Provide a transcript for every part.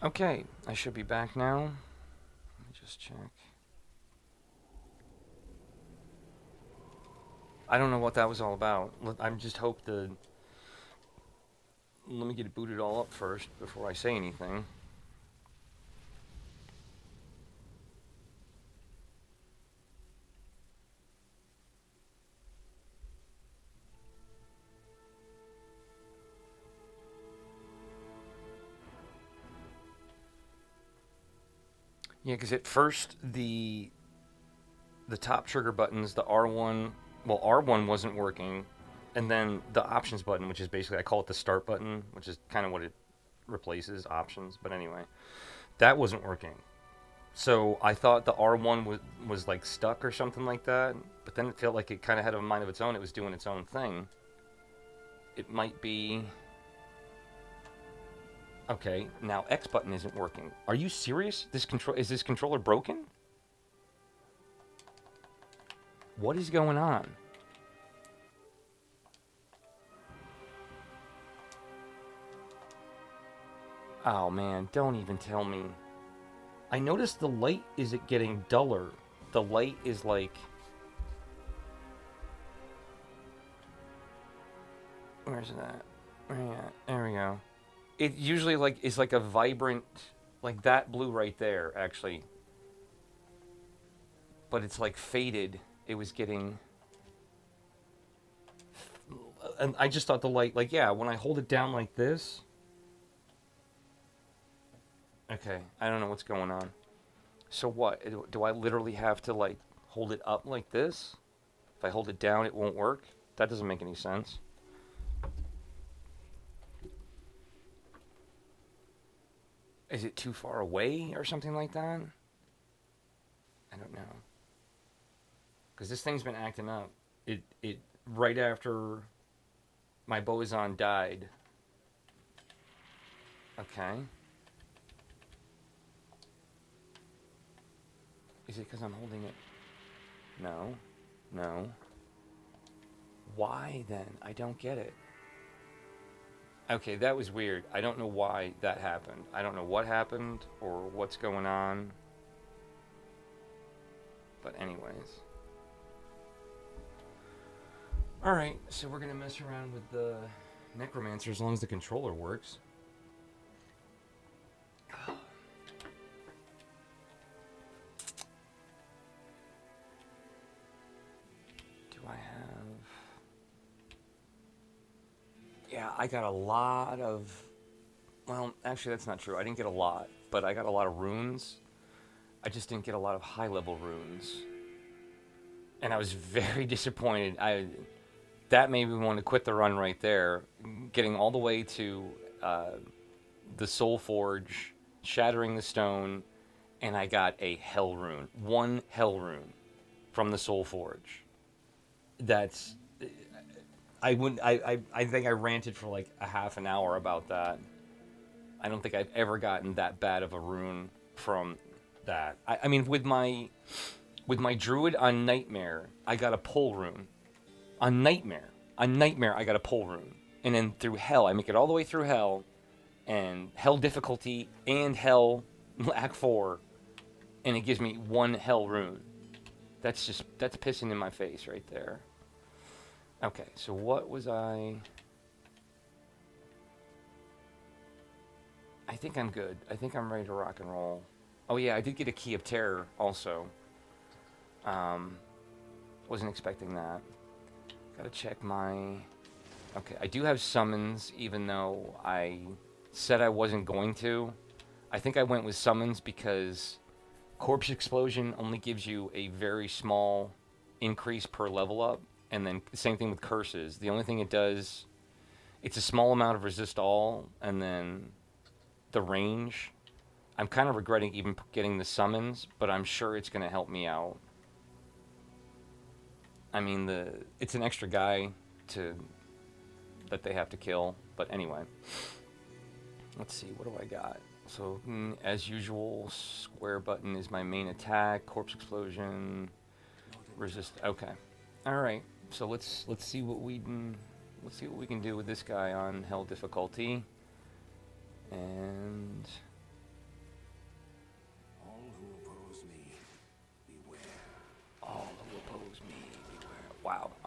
Okay, I should be back now. Let me just check. I don't know what that was all about. I'm just hope the. Let me get it booted all up first before I say anything. Yeah, because at first the top trigger buttons, the R1, well R1 wasn't working, and then the options button, which is basically I call it the start button, which is kind of what it replaces options. But anyway, that wasn't working. So I thought the R1 was like stuck or something like that, but then it felt like it kind of had a mind of its own. It was doing its own thing. It might be. Okay, now X button isn't working. Are you serious? This controller broken? What is going on? Oh man, don't even tell me. I noticed the light is it getting duller. The light is like, where's that? Yeah, there we go. It usually like is like a vibrant, like that blue right there actually, but it's like faded. It was getting, and I just thought the light, like yeah, when I hold it down like this. Okay, I don't know what's going on. So what? Do I literally have to like hold it up like this? If I hold it down, it won't work? That doesn't make any sense. Is it too far away or something like that? I don't know. Because this thing's been acting up. It right after my boson died. Okay. Is it because I'm holding it? No. No. Why then? I don't get it. Okay, that was weird. I don't know why that happened. I don't know what happened or what's going on. But anyways. Alright, so we're going to mess around with the Necromancer as long as the controller works. Do I have... Yeah, I got a lot of... Well, actually that's not true. I didn't get a lot, but I got a lot of runes. I just didn't get a lot of high-level runes. And I was very disappointed. That made me want to quit the run right there. Getting all the way to the Soul Forge, shattering the stone, and I got a Hell rune. One Hell rune from the Soul Forge. That's... I wouldn't. I think I ranted for like a half an hour about that. I don't think I've ever gotten that bad of a rune from that. I mean, with my druid on Nightmare, I got a pull rune. On Nightmare, I got a pull rune, and then through Hell, I make it all the way through Hell, and Hell difficulty and Hell Act 4, and it gives me one Hell rune. That's pissing in my face right there. Okay, so what was I? I think I'm good. I think I'm ready to rock and roll. Oh yeah, I did get a Key of Terror also. Um, wasn't expecting that. Gotta check my... Okay, I do have summons, even though I said I wasn't going to. I think I went with summons because Corpse Explosion only gives you a very small increase per level up. And then same thing with Curses. The only thing it does, it's a small amount of resist all, and then the range. I'm kind of regretting even getting the summons, but I'm sure it's going to help me out. I mean, it's an extra guy that they have to kill. But anyway, let's see, what do I got? So as usual, square button is my main attack. Corpse Explosion, resist. Okay, all right. So let's see what we can do with this guy on Hell difficulty. And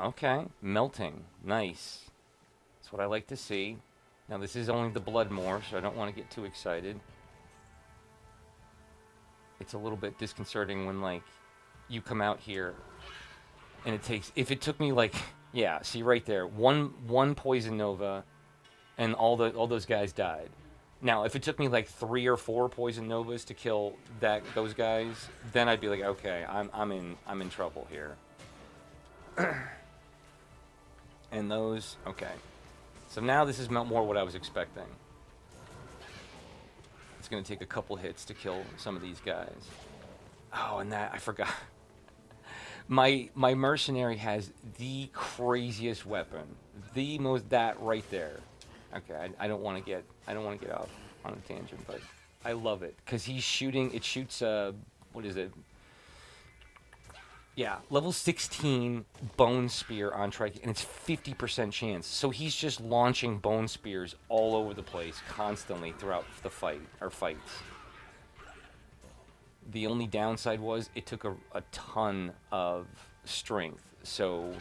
Okay, melting. Nice. That's what I like to see. Now this is only the Bloodmore, so I don't want to get too excited. It's a little bit disconcerting when like you come out here and it takes, if it took me like, yeah, see right there, one poison nova and all those guys died. Now, if it took me like 3 or 4 poison novas to kill those guys, then I'd be like, okay, I'm in trouble here. And those, okay. So now this is more what I was expecting. It's going to take a couple hits to kill some of these guys. Oh, and that, I forgot. My mercenary has the craziest weapon. The most, that right there. Okay, I don't want to get off on a tangent, but I love it because he's shooting. It shoots what is it? Yeah, level 16 bone spear on trike, and it's 50% chance. So he's just launching bone spears all over the place constantly throughout the fights. The only downside was it took a ton of strength. So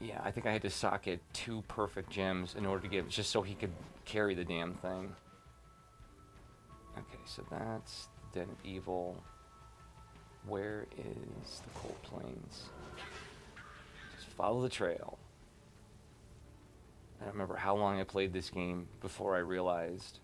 yeah, I think I had to socket 2 perfect gems in order to get, just so he could carry the damn thing. Okay, so that's the Den of Evil. Where is the Cold Plains? Just follow the trail. I don't remember how long I played this game before I realized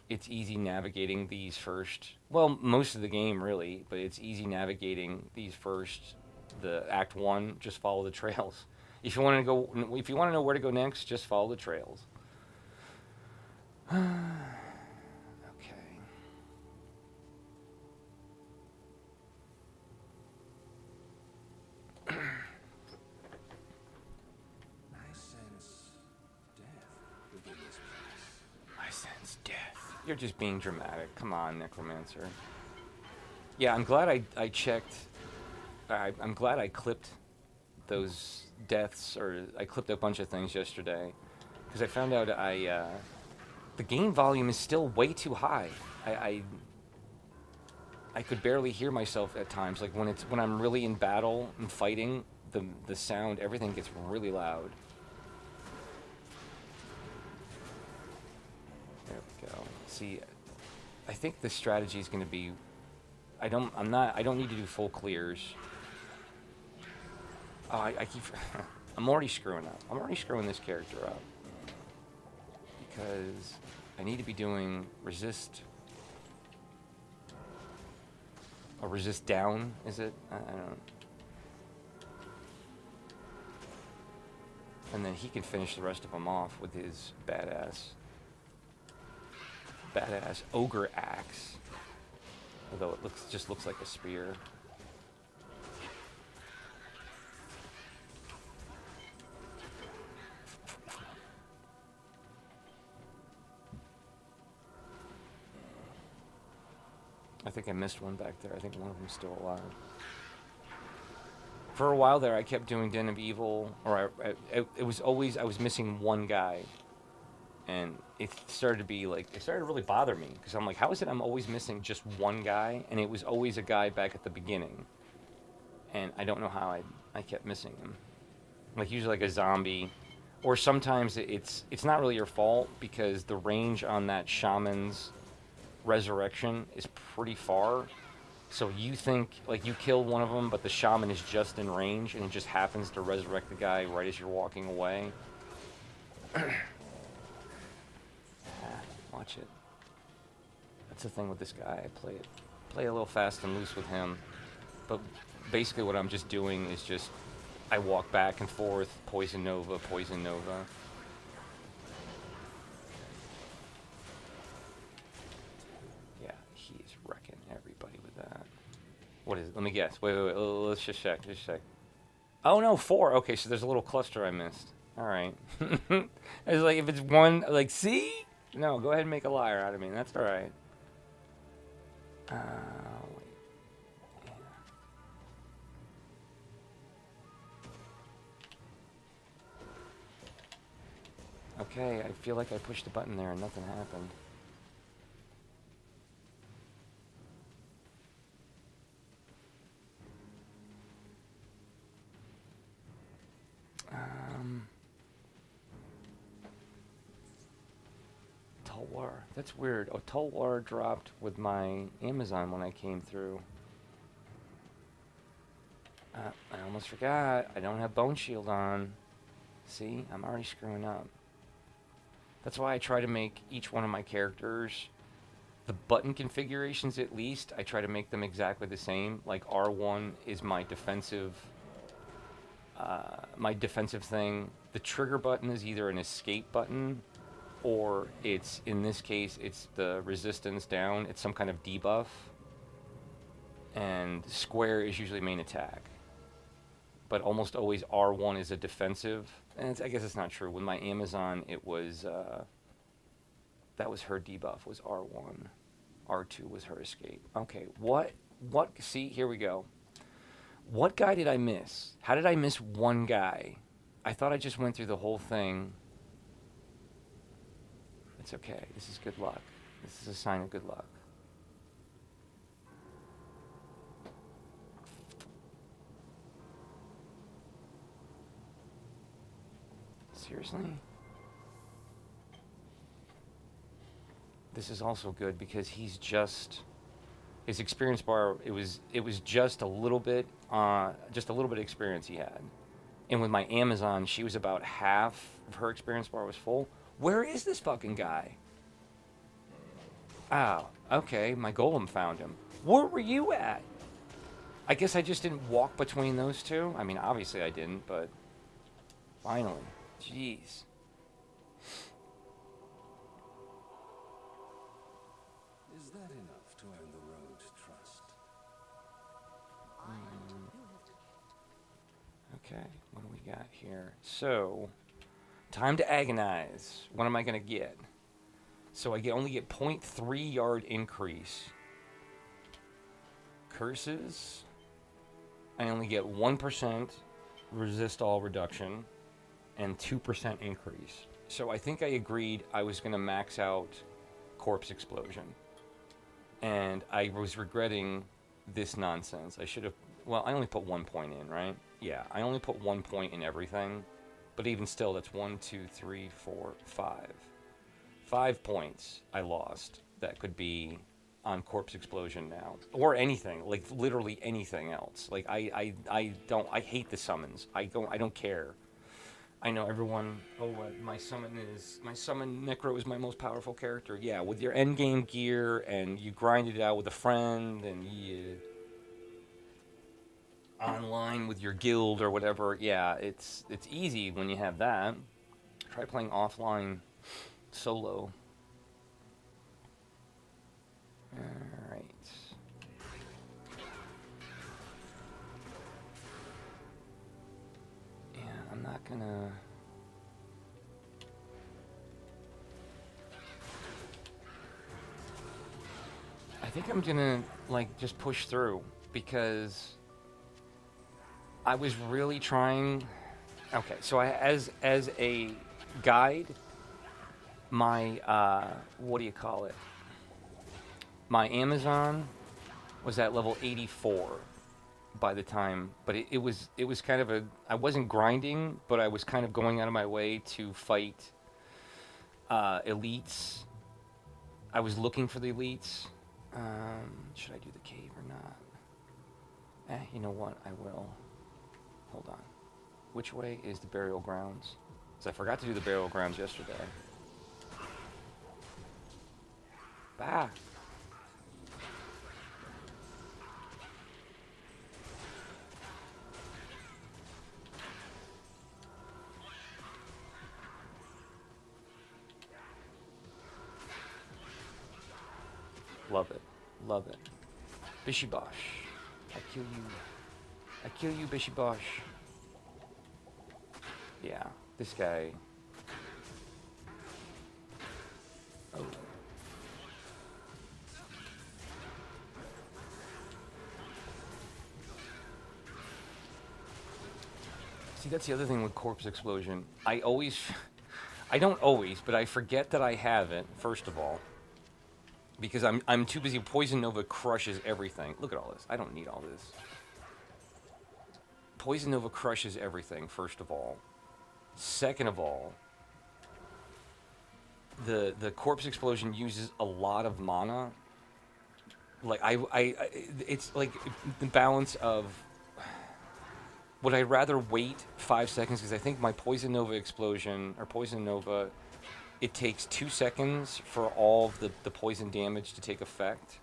it's easy navigating these first, well, most of the game really, but it's easy navigating these first, the Act 1, just follow the trails. If you want to know where to go next, just follow the trails. I sense death. You're just being dramatic. Come on, Necromancer. Yeah, I'm glad I checked. I'm glad I clipped those deaths, or I clipped a bunch of things yesterday, because I found out the game volume is still way too high. I could barely hear myself at times. Like when I'm really in battle and fighting, the sound, everything gets really loud. There we go. See, I think the strategy is going to be, I don't need to do full clears. Oh, I keep, I'm already screwing up. I'm already screwing this character up. Because I need to be doing resist. Or resist down, is it? I don't. And then he can finish the rest of them off with his badass ogre axe. Although it just looks like a spear. I think I missed one back there. I think one of them's still alive. For a while there, I kept doing Den of Evil, or it was always, I was missing one guy. And it started to be like, it started to really bother me, because I'm like, how is it I'm always missing just one guy? And it was always a guy back at the beginning. And I don't know how I kept missing him. Like usually like a zombie, or sometimes it's not really your fault, because the range on that shaman's resurrection is pretty far. So you think, like, you kill one of them, but the shaman is just in range, and it just happens to resurrect the guy right as you're walking away. Watch it. That's the thing with this guy. I play a little fast and loose with him. But basically what I'm just doing is just, I walk back and forth, poison nova, poison nova. Yeah, he's wrecking everybody with that. What is it? Let me guess. Wait. Let's just check. Oh no, 4. Okay, so there's a little cluster I missed. All right. It's like, if it's one, like, see? No, go ahead and make a liar out of me. That's all right. Wait. Yeah. Okay, I feel like I pushed the button there and nothing happened. Tulwar. That's weird. Oh, Tulwar dropped with my Amazon when I came through. I almost forgot. I don't have Bone Shield on. See? I'm already screwing up. That's why I try to make each one of my characters, the button configurations at least, I try to make them exactly the same. Like R1 is my defensive thing. The trigger button is either an escape button or it's, in this case, it's the resistance down. It's some kind of debuff. And square is usually main attack. But almost always R1 is a defensive. And I guess it's not true. With my Amazon, it was, that was her debuff, was R1. R2 was her escape. Okay, what, see, here we go. What guy did I miss? How did I miss one guy? I thought I just went through the whole thing. It's okay, this is good luck. This is a sign of good luck. Seriously? This is also good because he's just, his experience bar, it was just a little bit experience he had. And with my Amazon, she was about half of her experience bar was full. Where is this fucking guy? Oh, okay, my golem found him. Where were you at? I guess I just didn't walk between those two. I mean, obviously I didn't, but finally. Jeez. Is that enough to earn the road's trust? Okay, what do we got here? So, time to agonize. What am I going to get? So I only get 0.3 yard increase. Curses. I only get 1% resist all reduction and 2% increase. So I think I agreed I was going to max out Corpse Explosion. And I was regretting this nonsense. I should have, well, I only put 1 point in, right? Yeah, I only put 1 point in everything. But even still, that's 1, 2, 3, 4, 5. 5 points I lost that could be on Corpse Explosion now. Or anything, like literally anything else. Like I hate the summons. I don't care. I know everyone, my summon Necro is my most powerful character. Yeah, with your endgame gear and you grind it out with a friend and you online with your guild or whatever. Yeah, it's easy when you have that. Try playing offline solo. Alright. Yeah, I'm not gonna... I think I'm gonna, like, just push through, because I was really trying... Okay, so as a guide, my, what do you call it? My Amazon was at level 84 by the time, but it was kind of I wasn't grinding, but I was kind of going out of my way to fight elites. I was looking for the elites. Should I do the cave or not? You know what? I will. Hold on. Which way is the burial grounds? Because I forgot to do the burial grounds yesterday. Bah! Love it. Love it. Bishy Bosh. I kill you. I kill you, Bishy Bosh. Yeah, this guy. Oh. See, that's the other thing with Corpse Explosion. I don't always, but I forget that I have it, first of all. Because I'm too busy. Poison Nova crushes everything. Look at all this. I don't need all this. Poison Nova crushes everything, first of all. Second of all, the corpse explosion uses a lot of mana. Like it's like the balance of would I rather wait 5 seconds because I think my Poison Nova explosion or Poison Nova, it takes 2 seconds for all of the poison damage to take effect.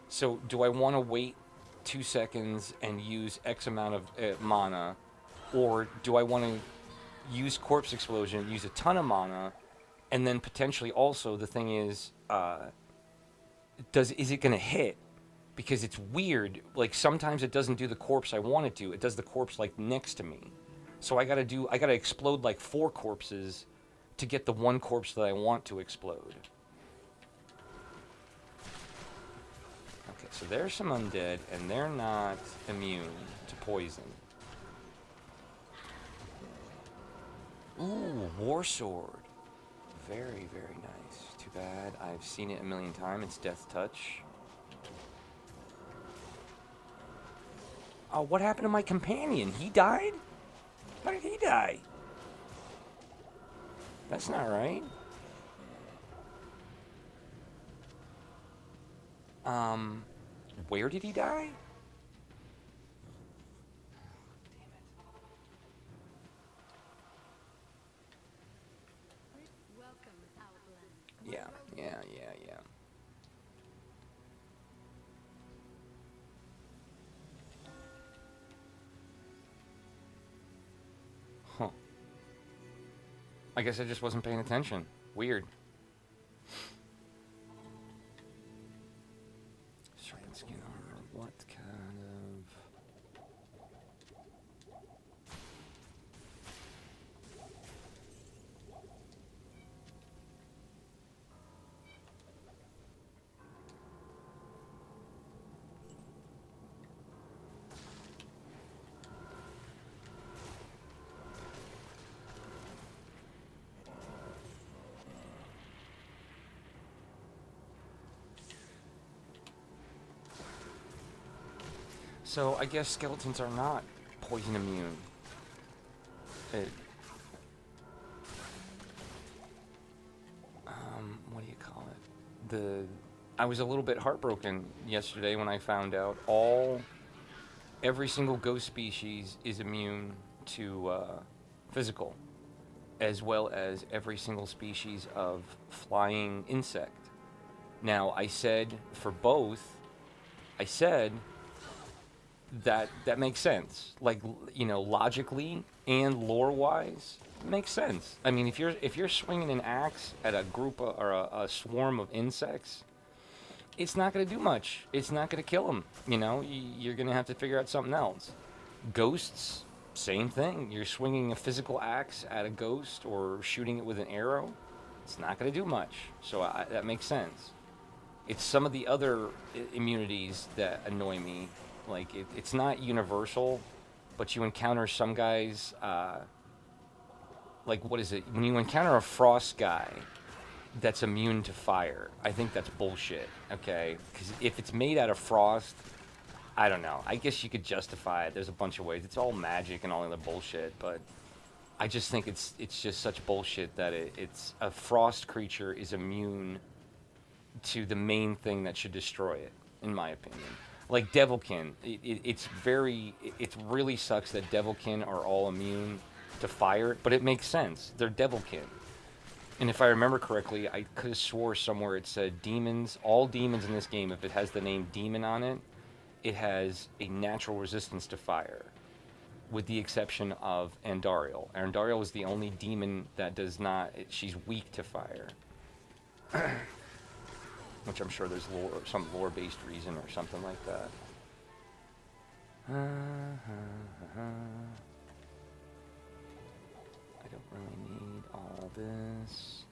So do I want to wait 2 seconds and use X amount of mana, or do I want to use Corpse Explosion, use a ton of mana, and then potentially also the thing is, is it going to hit? Because it's weird. Like sometimes it doesn't do the corpse I want it to. It does the corpse like next to me. So I gotta explode like 4 corpses to get the one corpse that I want to explode. Okay, so there's some undead, and they're not immune to poison. Ooh, War Sword. Very, very nice. Too bad. I've seen it a million times. It's Death Touch. Oh, what happened to my companion? He died? How did he die? That's not right. Where did he die? Damn it. Yeah. Huh. I guess I just wasn't paying attention. Weird. Serpent skin armor. What kind of... So I guess skeletons are not poison immune. What do you call it? I was a little bit heartbroken yesterday when I found out every single ghost species is immune to physical, as well as every single species of flying insect. Now, I said for both, that makes sense. Like, logically and lore-wise, it makes sense. I mean, if you're swinging an axe at a group or a swarm of insects, it's not going to do much. It's not going to kill them. You're going to have to figure out something else. Ghosts, same thing. You're swinging a physical axe at a ghost or shooting it with an arrow, it's not going to do much. So that makes sense. It's some of the other immunities that annoy me. Like, it's not universal, but you encounter some guys, like, what is it? When you encounter a frost guy that's immune to fire, I think that's bullshit, okay? Because if it's made out of frost, I don't know. I guess you could justify it. There's a bunch of ways. It's all magic and all other bullshit, but I just think it's just such bullshit that it's a frost creature is immune to the main thing that should destroy it, in my opinion. Like Devilkin, it really sucks that Devilkin are all immune to fire, but it makes sense. They're Devilkin. And if I remember correctly, I could have swore somewhere it said demons, all demons in this game, if it has the name demon on it, it has a natural resistance to fire, with the exception of Andariel. Andariel is the only demon that does not, she's weak to fire. Which I'm sure there's some lore-based reason or something like that. I don't really need all this.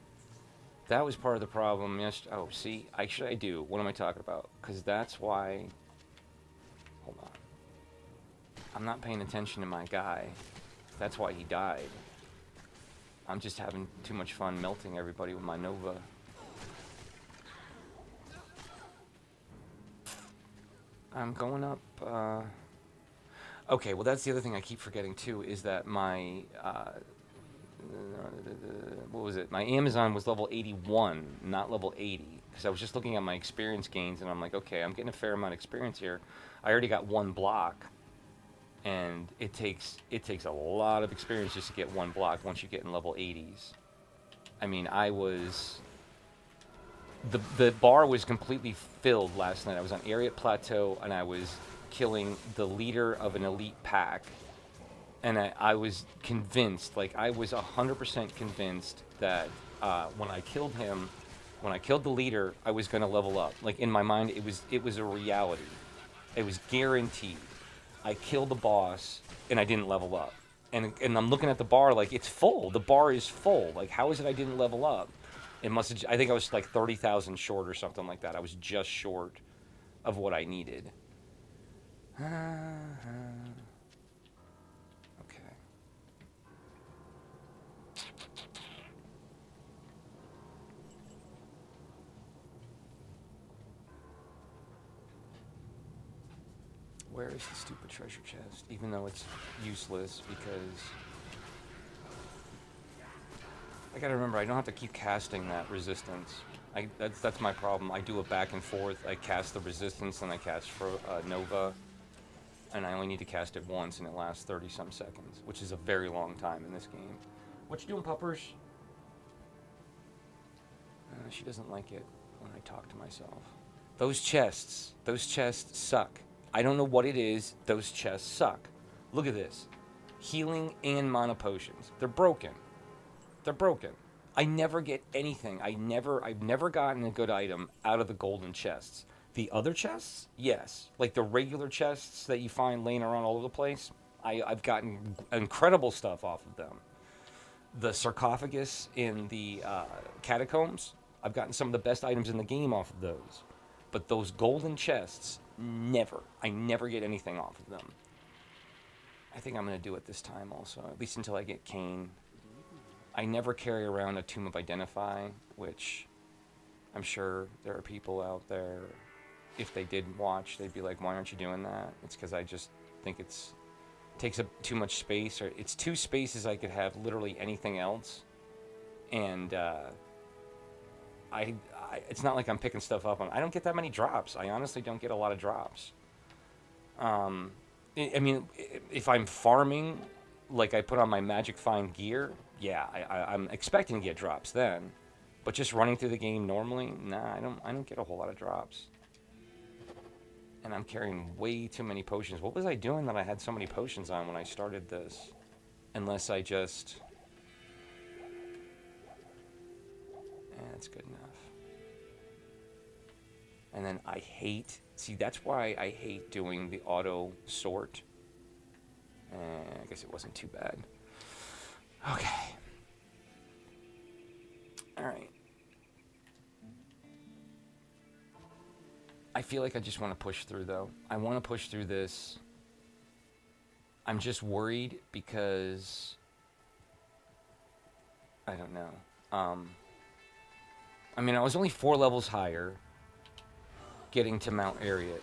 That was part of the problem. Oh, see, actually I do. What am I talking about? Because that's why... Hold on. I'm not paying attention to my guy. That's why he died. I'm just having too much fun melting everybody with my Nova. I'm going up, okay, well that's the other thing I keep forgetting too, is that my what was it? My Amazon was level 81, not level 80, because I was just looking at my experience gains, and I'm like, okay, I'm getting a fair amount of experience here. I already got one block, and it takes a lot of experience just to get one block once you get in level 80s. I mean, the bar was completely filled last night. I was on Ariat Plateau, and I was killing the leader of an elite pack. And I was convinced, like I was 100% convinced that when I killed him, when I killed the leader, I was going to level up. Like in my mind, it was a reality. It was guaranteed. I killed the boss, and I didn't level up. And I'm looking at the bar like it's full. The bar is full. Like how is it I didn't level up? It must have. I think I was like 30,000 short or something like that. I was just short of what I needed. Where is the stupid treasure chest? Even though it's useless because I gotta remember I don't have to keep casting that resistance. That's my problem. I do it back and forth. I cast the resistance and I cast for Nova, and I only need to cast it once, and it lasts 30-some seconds, which is a very long time in this game. What you doing, puppers? She doesn't like it when I talk to myself. Those chests suck. I don't know what it is. Those chests suck. Look at this. Healing and mana potions. They're broken. They're broken. I never get anything. I've never gotten a good item out of the golden chests. The other chests? Yes. Like the regular chests that you find laying around all over the place. I've gotten incredible stuff off of them. The sarcophagus in the catacombs. I've gotten some of the best items in the game off of those. But those golden chests, never. I never get anything off of them. I think I'm going to do it this time also, at least until I get Kane. I never carry around a Tomb of Identify, which I'm sure there are people out there, if they did watch, they'd be like, why aren't you doing that? It's because I just think it takes up too much space, or it's two spaces I could have literally anything else. And it's not like I'm picking stuff up on. I don't get that many drops. I honestly don't get a lot of drops. I mean, if I'm farming, like I put on my Magic Find gear, yeah, I'm expecting to get drops then. But just running through the game normally, nah, I don't get a whole lot of drops. And I'm carrying way too many potions. What was I doing that I had so many potions on when I started this? Unless I just... that's good enough. And then I hate... See, that's why I hate doing the auto sort. I guess it wasn't too bad. Okay. Alright. I feel like I just want to push through, though. I want to push through this. I'm just worried because... I don't know. I mean, I was only 4 levels higher getting to Mount Ariat.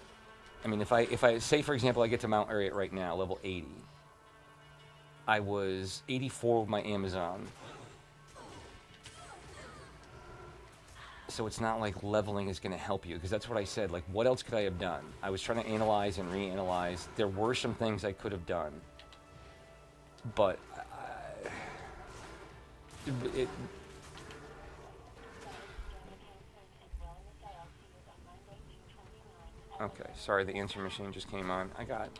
I mean, if I say, for example, I get to Mount Ariat right now, level 80. I was 84 with my Amazon. So it's not like leveling is going to help you, because that's what I said. Like, what else could I have done? I was trying to analyze and reanalyze. There were some things I could have done. But okay, sorry, the answer machine just came on. I got...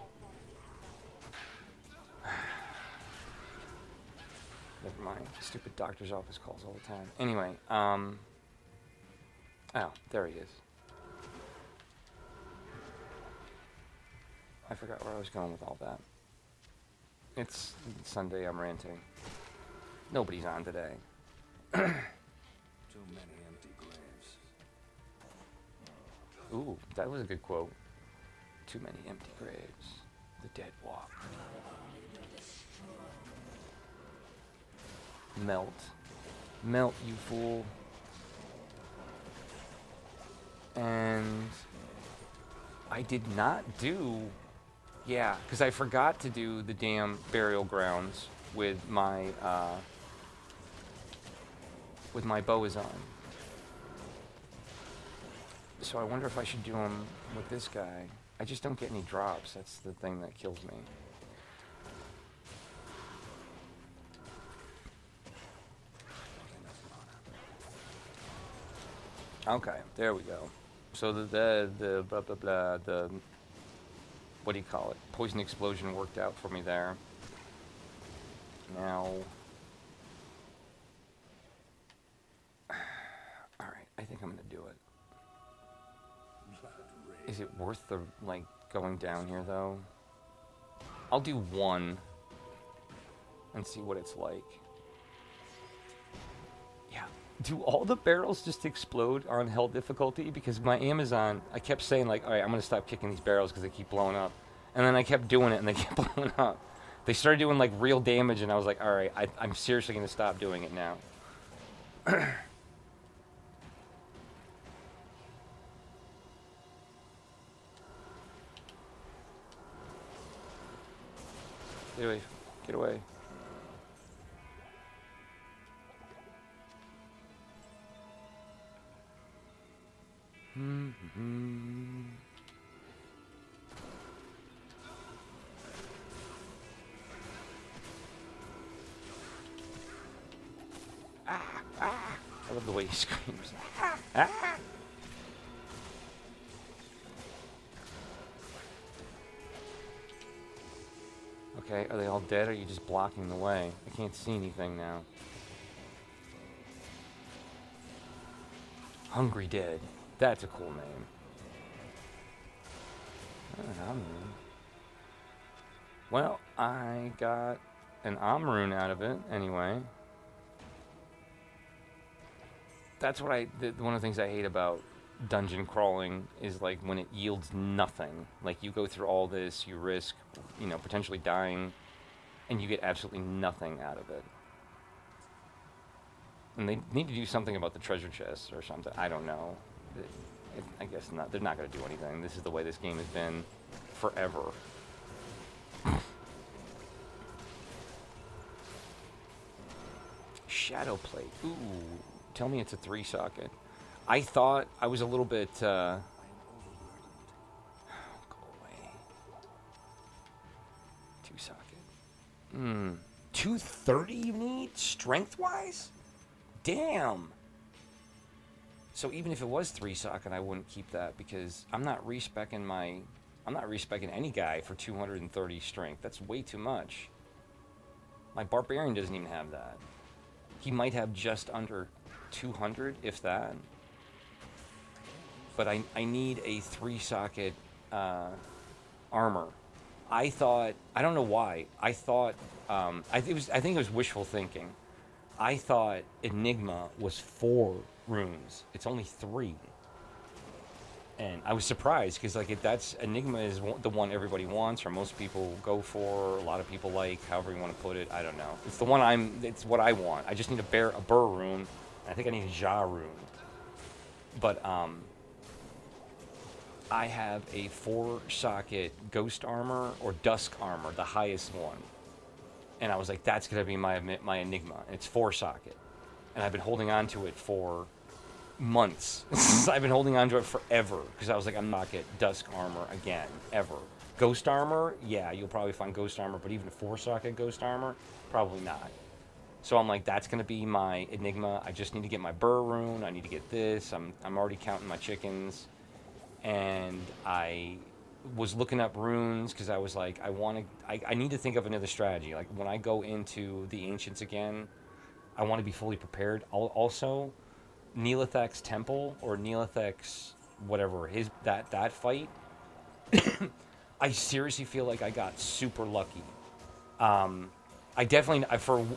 Never mind. Stupid doctor's office calls all the time. Anyway, oh, there he is. I forgot where I was going with all that. It's Sunday, I'm ranting. Nobody's on today. Too many empty graves. Ooh, that was a good quote. Too many empty graves. The dead walk. Melt. Melt, you fool. And I did not do... Yeah, because I forgot to do the damn burial grounds with my with my bow is on. So I wonder if I should do him with this guy. I just don't get any drops. That's the thing that kills me. Okay, there we go. So the blah blah blah, the what do you call it? Poison explosion worked out for me there. Now, all right, I think I'm gonna do it. Is it worth the like going down here though? I'll do one and see what it's like. Yeah. Do all the barrels just explode on hell difficulty? Because my Amazon, I kept saying like, all right, I'm gonna stop kicking these barrels because they keep blowing up, and then I kept doing it and they kept blowing up. They started doing like real damage, and I was like, all right, I'm seriously gonna stop doing it now. Get away. Get away. I love the way he screams. Okay, are they all dead or are you just blocking the way? I can't see anything now. Hungry Dead. That's a cool name. Well, I got an Omrune out of it anyway. That's what one of the things I hate about dungeon crawling is like when it yields nothing. Like you go through all this, you risk, potentially dying, and you get absolutely nothing out of it. And they need to do something about the treasure chests or something. I don't know. I guess not. They're not going to do anything. This is the way this game has been forever. Shadow plate. Ooh. Tell me it's a 3-socket. I thought I was a little bit, go away. 2-socket. 230 you need, strength-wise? Damn. So even if it was 3-socket, I wouldn't keep that because I'm not respecking any guy for 230 strength. That's way too much. My barbarian doesn't even have that. He might have just under 200, if that. But I need a 3-socket armor. I don't know why. I thought I think it was wishful thinking. I thought Enigma was 4 runes. It's only 3. And I was surprised because that's Enigma is the one everybody wants or most people go for. A lot of people like, however you want to put it. I don't know. It's the one it's what I want. I just need a Burr rune. I think I need a Ja rune. But I have a 4-socket ghost armor or dusk armor, the highest one. And I was like, that's going to be my Enigma. And it's 4-socket. And I've been holding on to it for months. I've been holding on to it forever. Because I was like, I'm not going to get dusk armor again, ever. Ghost armor, yeah, you'll probably find ghost armor. But even a 4-socket ghost armor, probably not. So I'm like, that's going to be my Enigma. I just need to get my Burr rune. I need to get this. I'm already counting my chickens. And I was looking up runes because I was like, I need to think of another strategy. Like when I go into the Ancients again, I want to be fully prepared. Also, Neelithek's temple or Neelithek's whatever that fight, I seriously feel like I got super lucky. I definitely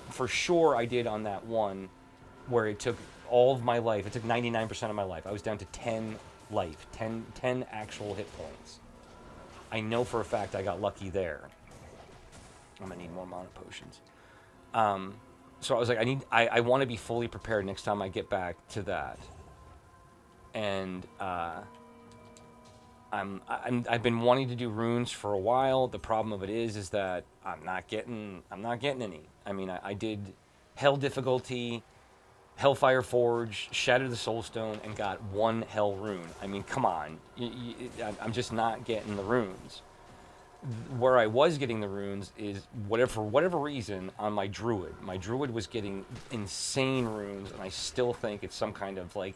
for sure I did on that one where it took all of my life. It took 99% of my life. I was down to 10 life, 10 actual hit points. I know for a fact I got lucky there. I'm gonna need more mana potions. So I was like, I want to be fully prepared next time I get back to that. And I've been wanting to do runes for a while. The problem of it is that I'm not getting any. I mean, I did hell difficulty, Hellfire Forge, Shattered the Soulstone, and got 1 Hell rune. I mean, come on. I'm just not getting the runes. Where I was getting the runes is, for whatever reason, on my druid. My druid was getting insane runes, and I still think it's some kind of, like,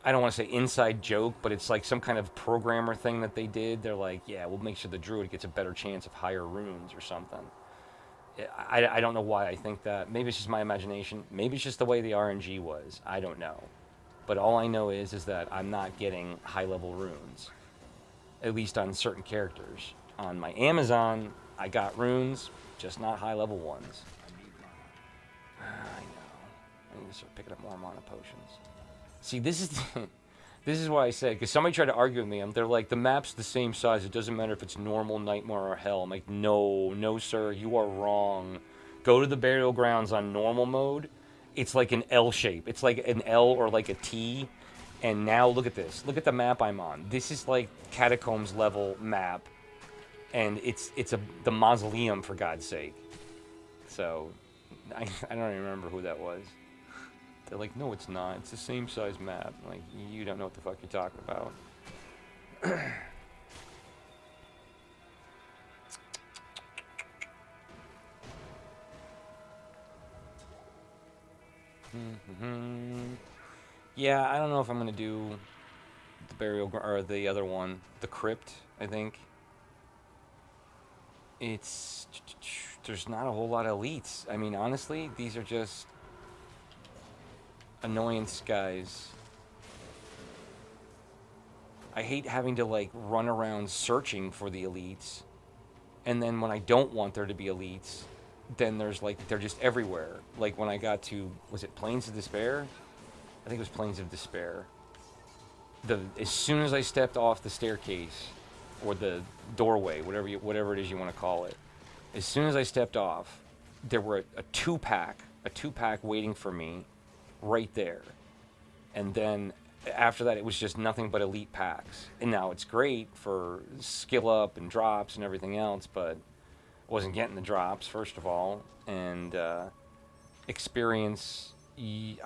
I don't want to say inside joke, but it's like some kind of programmer thing that they did. They're like, yeah, we'll make sure the druid gets a better chance of higher runes or something. I don't know why I think that. Maybe it's just my imagination. Maybe it's just the way the RNG was. I don't know. But all I know is that I'm not getting high-level runes, at least on certain characters. On my Amazon, I got runes, just not high-level ones. I know. I need to start picking up more mana potions. See, this is this is why I said, because somebody tried to argue with me. They're like, the map's the same size. It doesn't matter if it's normal, nightmare, or hell. I'm like, no, sir, you are wrong. Go to the burial grounds on normal mode. It's like an L shape. It's like an L or like a T. And now look at this. Look at the map I'm on. This is like Catacombs level map. And it's the mausoleum, for God's sake. So, I don't even remember who that was. They're like, no, it's not. It's the same size map. I'm like, you don't know what the fuck you're talking about. Yeah, I don't know if I'm gonna do the burial or the other one, the crypt. I think there's not a whole lot of elites. I mean, honestly, these are just annoyance guys. I hate having to like run around searching for the elites, and then when I don't want there to be elites, then there's like, they're just everywhere. Like when I got to, was it Plains of Despair? I think it was Plains of Despair. As soon as I stepped off the staircase or the doorway, whatever it is you want to call it, as soon as I stepped off, there were a two-pack waiting for me right there. And then after that, it was just nothing but elite packs. And now it's great for skill up and drops and everything else, but I wasn't getting the drops, first of all. And experience, you're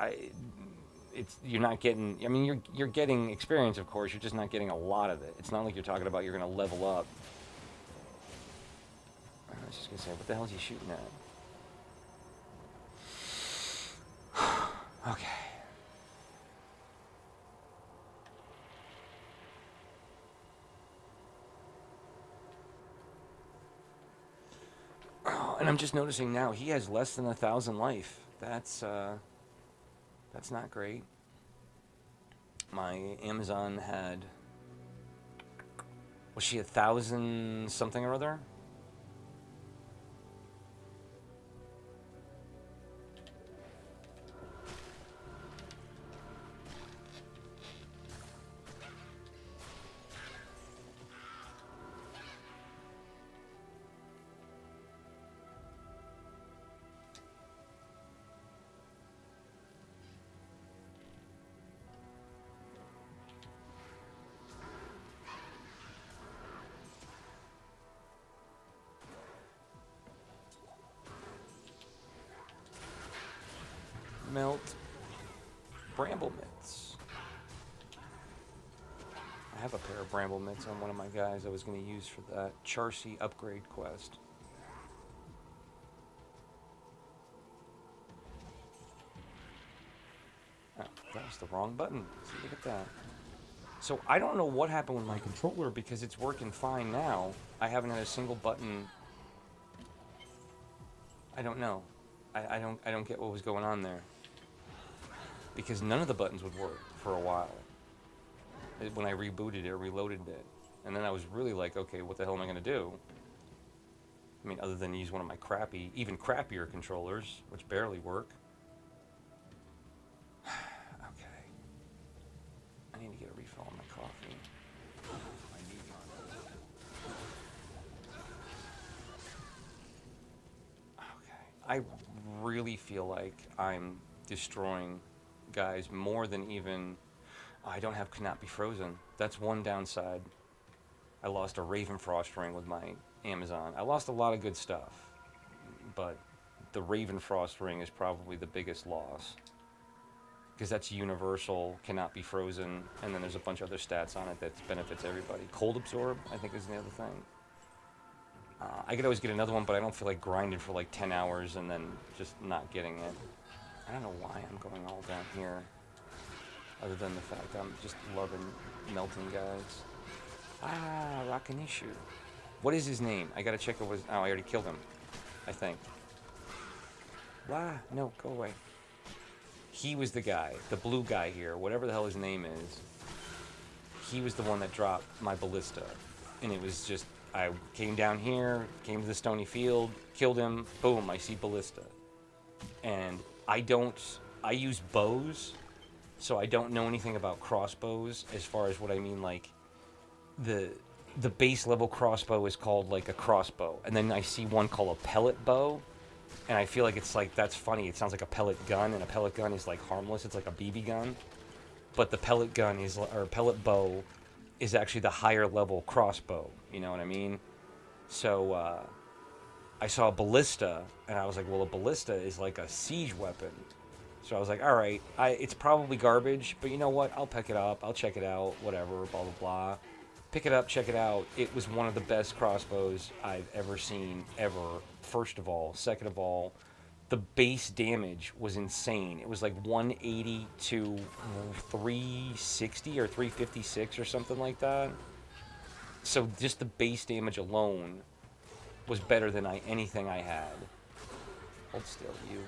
not getting, I mean, you're getting experience, of course, you're just not getting a lot of it. It's not like you're talking about you're going to level up. I was just going to say, what the hell is he shooting at? Okay. Oh, and I'm just noticing now, he has less than 1,000 life. That's not great. My Amazon had, was she 1,000 something or other? Melt bramble mitts. I have a pair of bramble mitts on one of my guys I was going to use for that Charcy upgrade quest. Oh, that was the wrong button. See, look at that. So I don't know what happened with my controller because it's working fine now. I haven't had a single button. I don't know. I don't get what was going on there. Because none of the buttons would work for a while. When I rebooted it or reloaded it. And then I was really like, okay, what the hell am I going to do? I mean, other than use one of my even crappier controllers, which barely work. Okay. I need to get a refill on my coffee. Okay. I really feel like I'm destroying guys more than even, I don't have Cannot Be Frozen. That's one downside. I lost a Ravenfrost ring with my Amazon. I lost a lot of good stuff, but the Ravenfrost ring is probably the biggest loss. because that's universal, cannot be frozen, and then there's a bunch of other stats on it that benefits everybody. Cold absorb, I think, is the other thing. I could always get another one, but I don't feel like grinding for like 10 hours and then just not getting it. I don't know why I'm going all down here, other than the fact I'm just loving melting guys. Ah, Rakanishu. What is his name? I gotta check over his... Oh, I already killed him, I think. Wah, no, go away. He was the guy, the blue guy here, whatever the hell his name is. He was the one that dropped my ballista. And it was just, I came down here, came to the stony field, killed him, boom, I see ballista. And I use bows, so I don't know anything about crossbows as far as what I mean, like, the base level crossbow is called like a crossbow. And then I see one called a pellet bow. And I feel like it's like, that's funny. It sounds like a pellet gun, and a pellet gun is like harmless. It's like a BB gun. But the pellet gun is, or pellet bow is actually the higher level crossbow. You know what I mean? So I saw a ballista, and I was like, well, a ballista is like a siege weapon. So I was like, all right, it's probably garbage, but you know what? I'll pick it up. I'll check it out, whatever, blah, blah, blah. Pick it up, check it out. It was one of the best crossbows I've ever seen, ever. First of all. Second of all, the base damage was insane. It was like 180 to 360 or 356 or something like that. So just the base damage alone was better than anything I had. Hold still, you.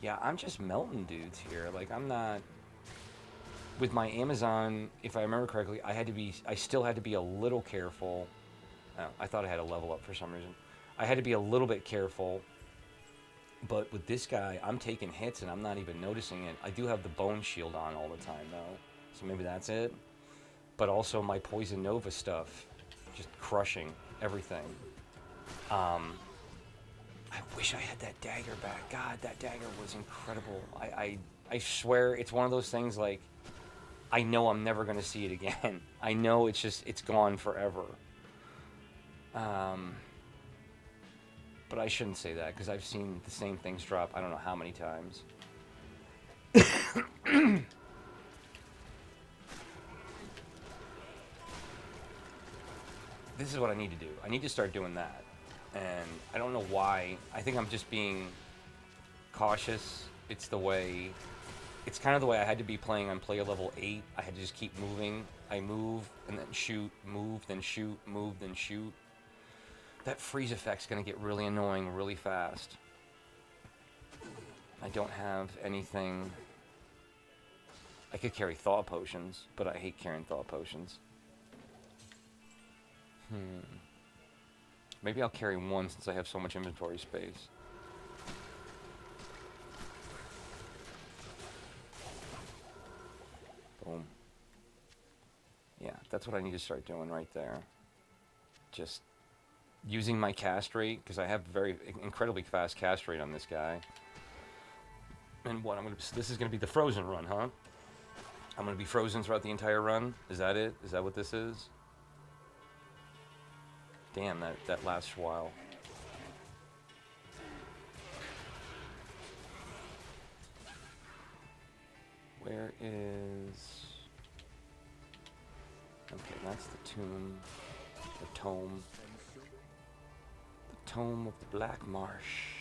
Yeah, I'm just melting dudes here. Like, I'm not... With my Amazon, if I remember correctly, I still had to be a little careful. Oh, I thought I had a level up for some reason. I had to be a little bit careful. But with this guy, I'm taking hits and I'm not even noticing it. I do have the bone shield on all the time, though. So maybe that's it. But also my Poison Nova stuff. Just crushing everything. I wish I had that dagger back. God, that dagger was incredible. I swear it's one of those things like, I know I'm never going to see it again. I know it's gone forever. But I shouldn't say that, because I've seen the same things drop I don't know how many times. This is what I need to do. I need to start doing that. And I don't know why. I think I'm just being cautious. It's kind of the way I had to be playing on player level 8. I had to just keep moving. I move, and then shoot, move, then shoot, move, then shoot. That freeze effect's going to get really annoying really fast. I don't have anything... I could carry thaw potions, but I hate carrying thaw potions. Maybe I'll carry one since I have so much inventory space. Boom. Yeah, that's what I need to start doing right there. Just using my cast rate, because I have very incredibly fast cast rate on this guy. And what this is gonna be the frozen run, huh? I'm gonna be frozen throughout the entire run. Is that it? Is that what this is? Damn, that lasts a while. Where is... Okay, that's the tomb. The tome. The tome of the Black Marsh.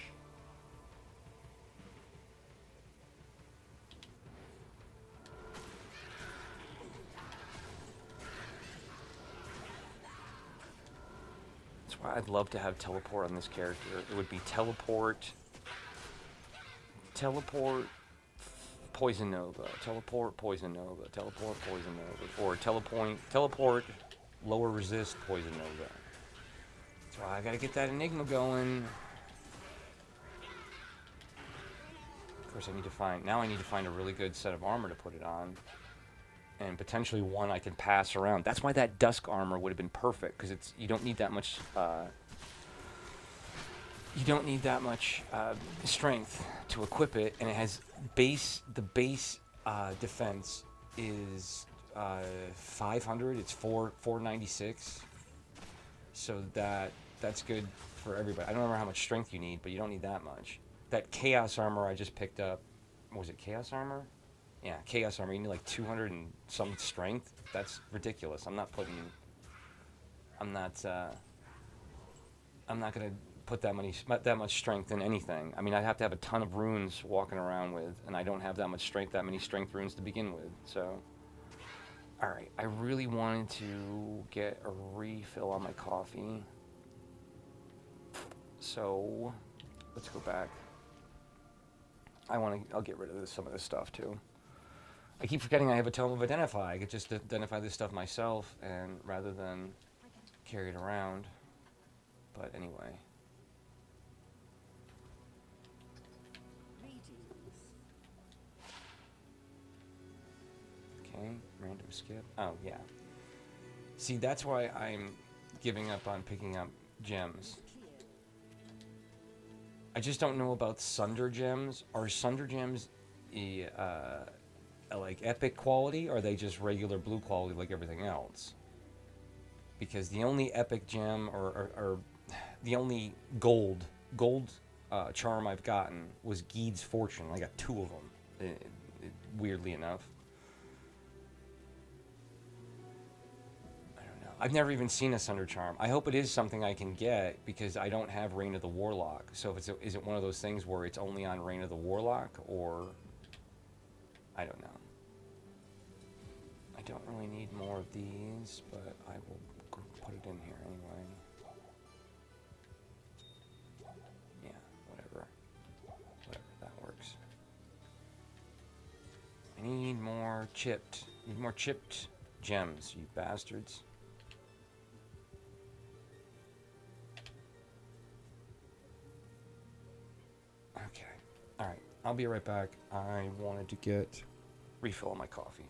That's why I'd love to have teleport on this character. It would be teleport, Poison Nova, teleport, Poison Nova, teleport, Poison Nova, or teleport, lower resist, Poison Nova. That's why I gotta get that Enigma going. Of course, I need to find a really good set of armor to put it on. And potentially one I can pass around. That's why that Dusk armor would have been perfect, because you don't need that much, strength to equip it, and it has the base defense is 500. It's 496. So that's good for everybody. I don't remember how much strength you need, but you don't need that much. that chaos armor I just picked up. Was it chaos armor? Yeah, chaos armor. You need like 200 and some strength. That's ridiculous. I'm not putting. I'm not. I'm not gonna put that much strength in anything. I mean, I'd have to have a ton of runes walking around with, and I don't have that much strength, that many strength runes to begin with. So, all right. I really wanted to get a refill on my coffee. So, let's go back. I'll get rid of some of this stuff too. I keep forgetting I have a tome of identify. I could just identify this stuff myself, and rather than carry it around. But anyway. Okay, random skip. Oh, yeah. See, that's why I'm giving up on picking up gems. I just don't know about Sunder gems. Are Sunder gems like epic quality, or are they just regular blue quality like everything else? Because the only epic gem, or the only gold charm I've gotten was Geed's Fortune. I got 2 of them, weirdly enough. I don't know. I've never even seen a Sunder charm. I hope it is something I can get, because I don't have Reign of the Warlock. So if is it one of those things where it's only on Reign of the Warlock, or I don't know. I don't really need more of these, but I will put it in here anyway. Yeah, whatever. Whatever, that works. I need more chipped. Need more chipped gems, you bastards. Okay. Alright, I'll be right back. I wanted to get refill on my coffee.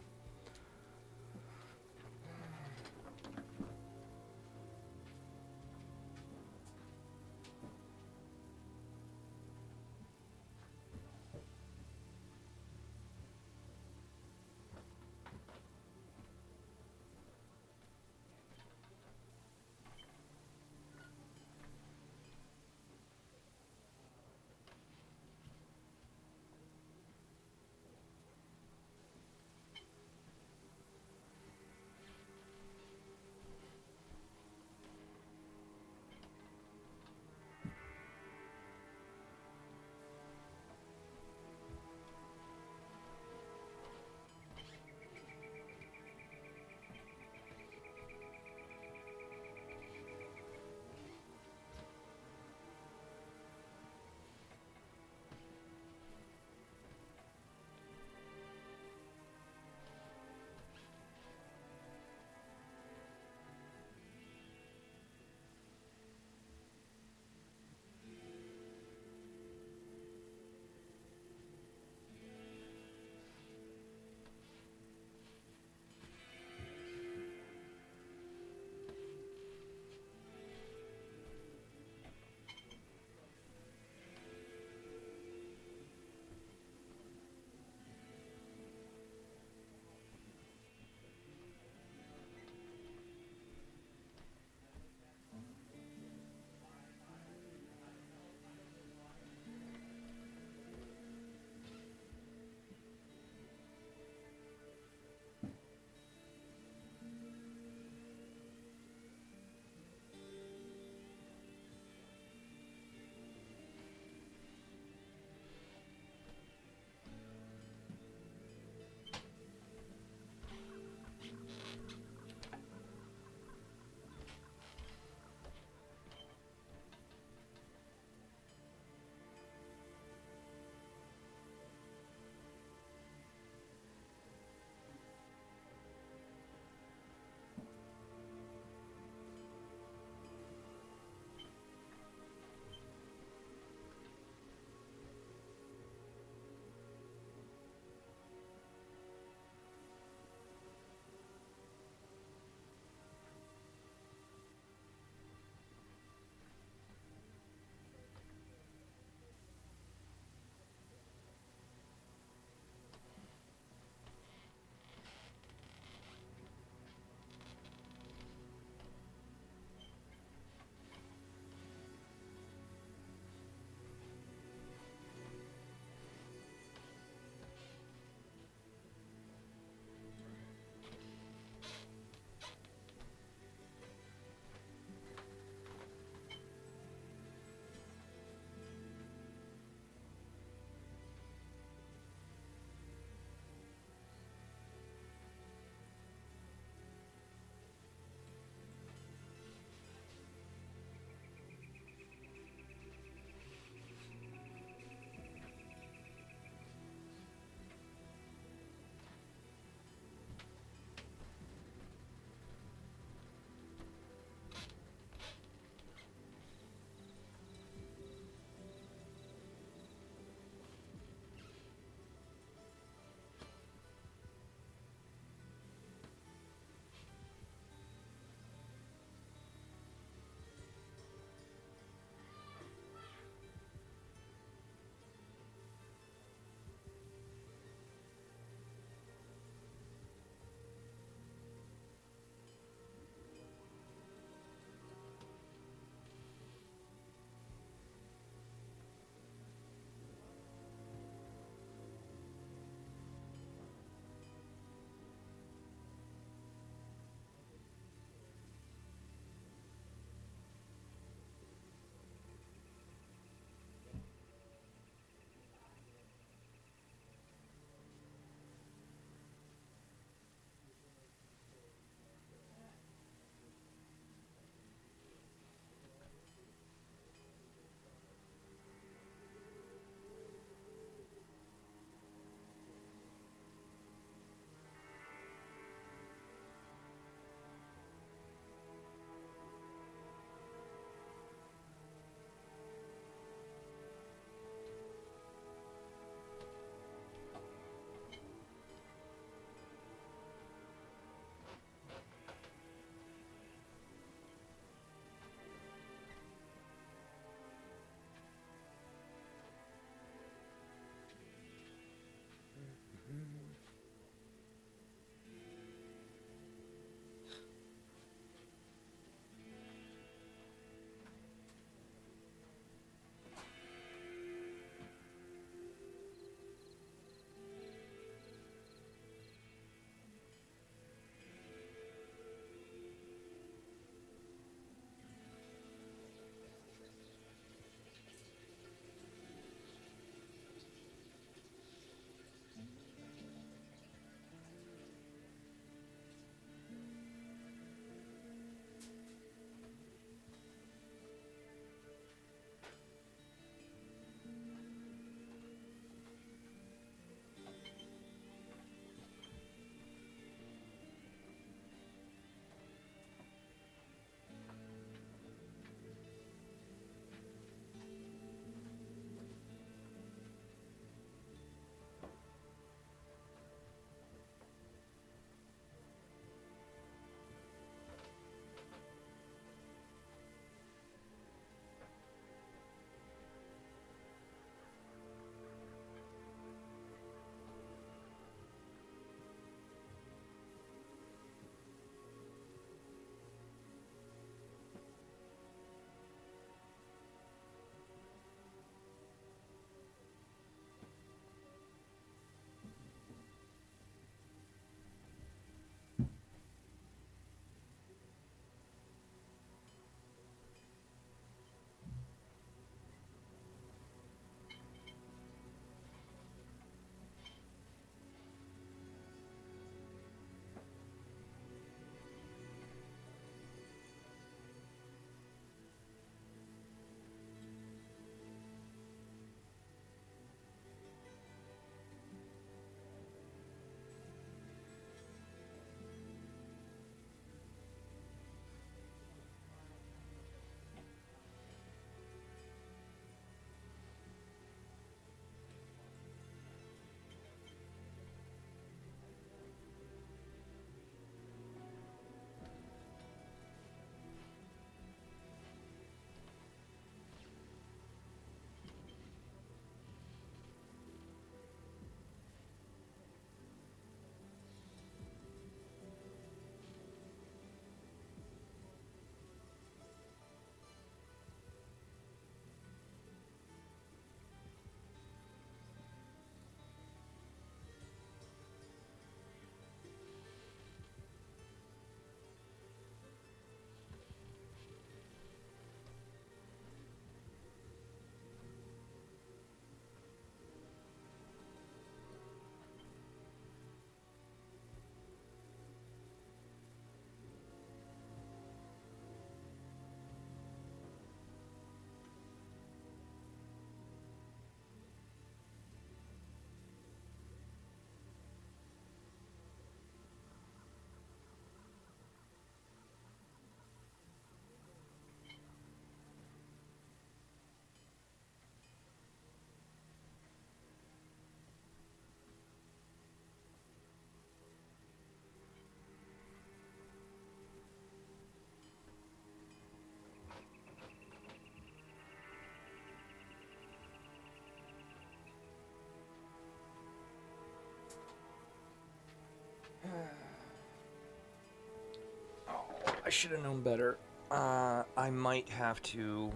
should have known better. I might have to...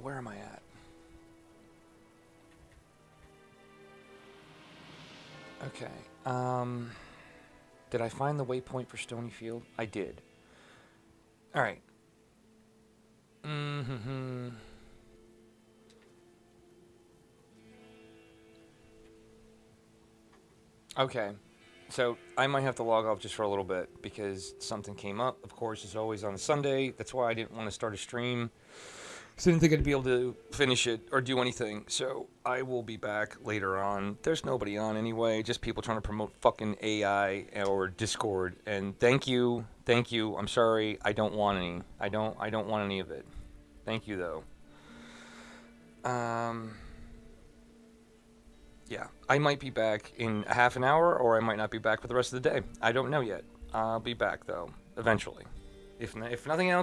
where am I at? Okay. Did I find the waypoint for Stonyfield? I did. Alright. Mm-hmm. Okay. So, I might have to log off just for a little bit because something came up. Of course, it's always on a Sunday. That's why I didn't want to start a stream. So I didn't think I'd be able to finish it or do anything. So, I will be back later on. There's nobody on anyway. Just people trying to promote fucking AI or Discord. And thank you. Thank you. I'm sorry. I don't want any. I don't want any of it. Thank you, though. Yeah, I might be back in a half an hour, or I might not be back for the rest of the day. I don't know yet. I'll be back, though, eventually. If nothing else,